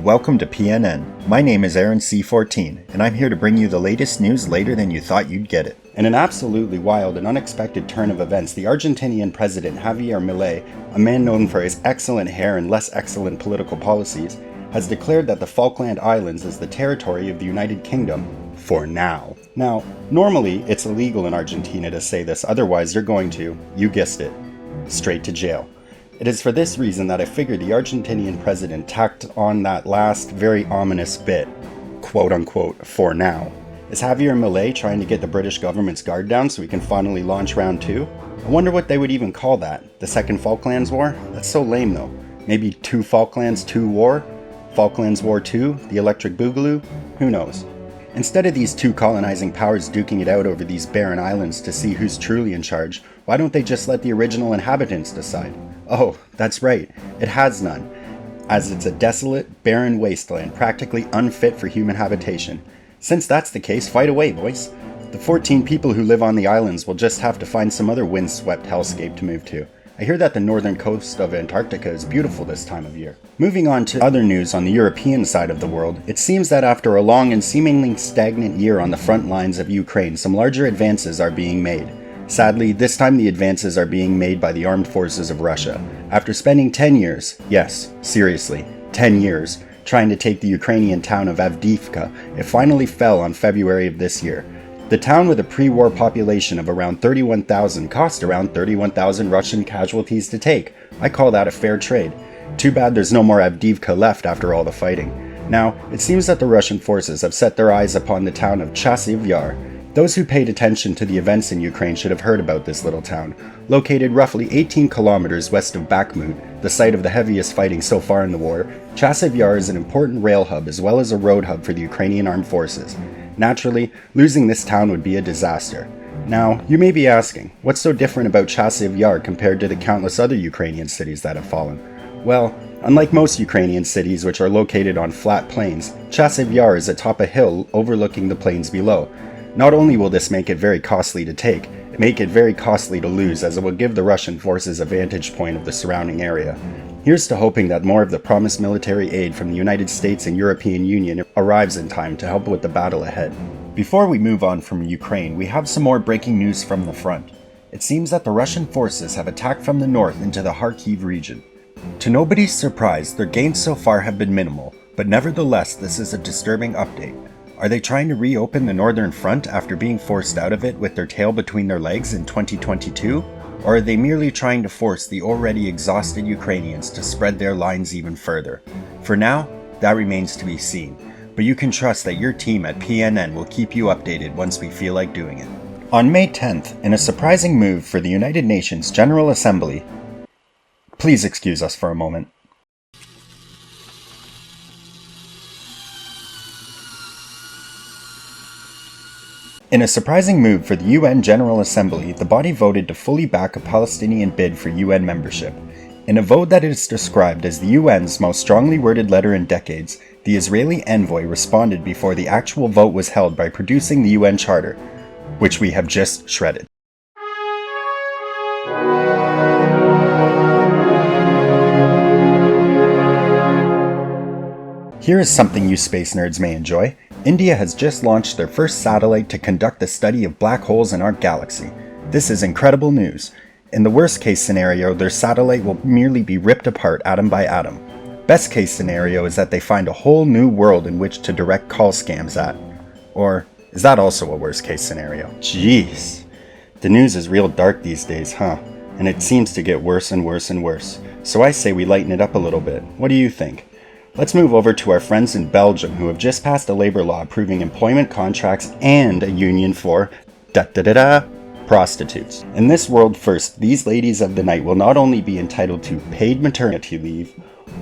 and welcome to PNN. My name is Aaron C14, and I'm here to bring you the latest news later than you thought you'd get it. In an absolutely wild and unexpected turn of events, the Argentinian president Javier Milei, a man known for his excellent hair and less excellent political policies, has declared that the Falkland Islands is the territory of the United Kingdom, for now. Now, normally it's illegal in Argentina to say this, otherwise you're going to, you guessed it, straight to jail. It is for this reason that I figured the Argentinian president tacked on that last very ominous bit, quote unquote, for now. Is Javier Milei trying to get the British government's guard down so we can finally launch round 2? I wonder what they would even call that. The Second Falklands War? That's so lame though. Maybe 2 Falklands, 2 War? Falklands War 2? The Electric Boogaloo? Who knows? Instead of these two colonizing powers duking it out over these barren islands to see who's truly in charge, why don't they just let the original inhabitants decide? Oh, that's right, it has none, as it's a desolate, barren wasteland practically unfit for human habitation. Since that's the case, fight away, boys. The 14 people who live on the islands will just have to find some other windswept hellscape to move to. I hear that the northern coast of Antarctica is beautiful this time of year. Moving on to other news on the European side of the world, it seems that after a long and seemingly stagnant year on the front lines of Ukraine, some larger advances are being made. Sadly, this time the advances are being made by the armed forces of Russia. After spending 10 years, yes, seriously, 10 years, trying to take the Ukrainian town of Avdiivka, it finally fell on February of this year. The town, with a pre-war population of around 31,000, cost around 31,000 Russian casualties to take. I call that a fair trade. Too bad there's no more Avdiivka left after all the fighting. Now, it seems that the Russian forces have set their eyes upon the town of Chasiv Yar. Those who paid attention to the events in Ukraine should have heard about this little town. Located roughly 18 kilometers west of Bakhmut, the site of the heaviest fighting so far in the war, Chasiv Yar is an important rail hub as well as a road hub for the Ukrainian armed forces. Naturally, losing this town would be a disaster. Now, you may be asking, what's so different about Chasiv Yar compared to the countless other Ukrainian cities that have fallen? Well, unlike most Ukrainian cities which are located on flat plains, Chasiv Yar is atop a hill overlooking the plains below. Not only will this make it very costly to take, it make it very costly to lose, as it will give the Russian forces a vantage point of the surrounding area. Here's to hoping that more of the promised military aid from the United States and European Union arrives in time to help with the battle ahead. Before we move on from Ukraine, we have some more breaking news from the front. It seems that the Russian forces have attacked from the north into the Kharkiv region. To nobody's surprise, their gains so far have been minimal, but nevertheless this is a disturbing update. Are they trying to reopen the northern front after being forced out of it with their tail between their legs in 2022? Or are they merely trying to force the already exhausted Ukrainians to spread their lines even further? For now, that remains to be seen, but you can trust that your team at PNN will keep you updated once we feel like doing it. On May 10th, in a surprising move for the United Nations General Assembly, please excuse us for a moment. In a surprising move for the UN General Assembly, the body voted to fully back a Palestinian bid for UN membership. In a vote that is described as the UN's most strongly worded letter in decades, the Israeli envoy responded before the actual vote was held by producing the UN Charter, which we have just shredded. Here is something you space nerds may enjoy. India has just launched their first satellite to conduct the study of black holes in our galaxy. This is incredible news. In the worst case scenario, their satellite will merely be ripped apart atom by atom. Best case scenario is that they find a whole new world in which to direct call scams at. Or is that also a worst case scenario? Jeez. The news is real dark these days, huh? And it seems to get worse and worse and worse. So I say we lighten it up a little bit. What do you think? Let's move over to our friends in Belgium who have just passed a labor law approving employment contracts and a union for prostitutes. In this world first, these ladies of the night will not only be entitled to paid maternity leave,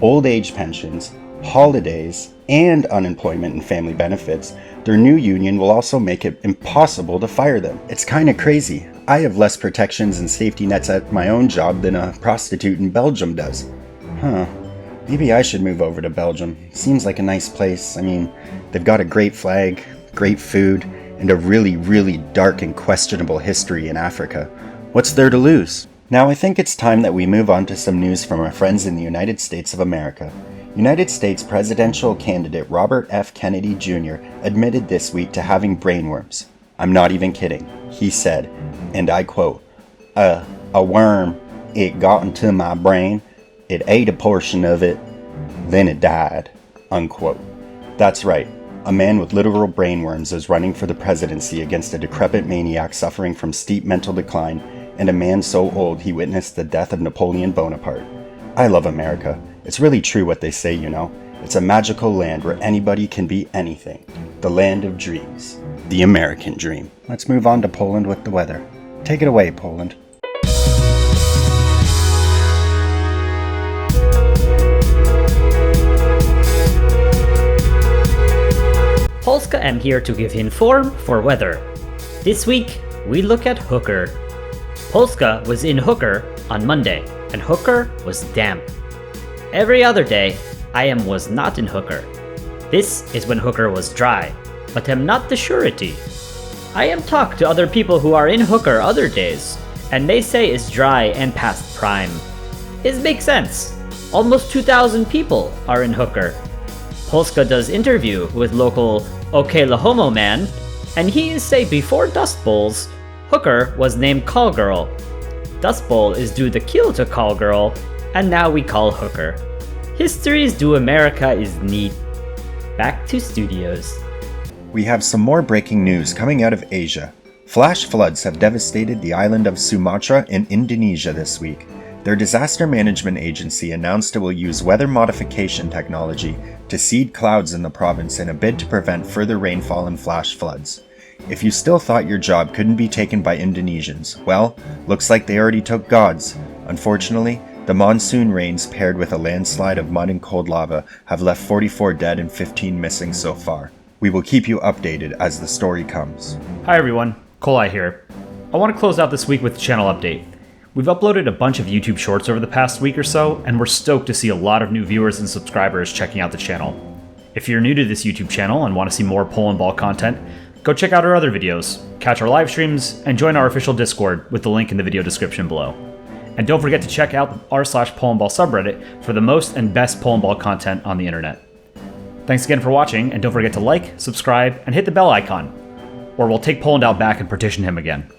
old age pensions, holidays, and unemployment and family benefits, their new union will also make it impossible to fire them. It's kinda crazy. I have less protections and safety nets at my own job than a prostitute in Belgium does. Huh. Maybe I should move over to Belgium. Seems like a nice place. I mean, they've got a great flag, great food, and a really, really dark and questionable history in Africa. What's there to lose? Now I think it's time that we move on to some news from our friends in the United States of America. United States presidential candidate Robert F. Kennedy Jr. admitted this week to having brainworms. I'm not even kidding. He said, and I quote, a worm, it got into my brain, it ate a portion of it, then it died, unquote. That's right. A man with literal brainworms is running for the presidency against a decrepit maniac suffering from steep mental decline and a man so old he witnessed the death of Napoleon Bonaparte. I love America. It's really true what they say, you know. It's a magical land where anybody can be anything. The land of dreams. The American dream. Let's move on to Poland with the weather. Take it away, Poland. Polska am here to give inform for weather. This week, we look at Hooker. Polska was in Hooker on Monday, and Hooker was damp. Every other day, I was not in Hooker. This is when Hooker was dry, but am not the surety. I am talk to other people who are in Hooker other days, and they say it's dry and past prime. It makes sense. Almost 2,000 people are in Hooker. Polska does interview with local Oklahoma man, and he say before Dust Bowls, Hooker was named Call Girl. Dust Bowl is due the kill to Call Girl, and now we call Hooker. History's do America is neat. Back to studios. We have some more breaking news coming out of Asia. Flash floods have devastated the island of Sumatra in Indonesia this week. Their disaster management agency announced it will use weather modification technology to seed clouds in the province in a bid to prevent further rainfall and flash floods. If you still thought your job couldn't be taken by Indonesians, well, looks like they already took God's. Unfortunately, the monsoon rains paired with a landslide of mud and cold lava have left 44 dead and 15 missing so far. We will keep you updated as the story comes. Hi everyone, Kolai here. I want to close out this week with a channel update. We've uploaded a bunch of YouTube shorts over the past week or so, and we're stoked to see a lot of new viewers and subscribers checking out the channel. If you're new to this YouTube channel and want to see more Polandball content, go check out our other videos, catch our live streams, and join our official Discord with the link in the video description below. And don't forget to check out the r/Polandball subreddit for the most and best Polandball content on the internet. Thanks again for watching, and don't forget to like, subscribe, and hit the bell icon, or we'll take Poland out back and partition him again.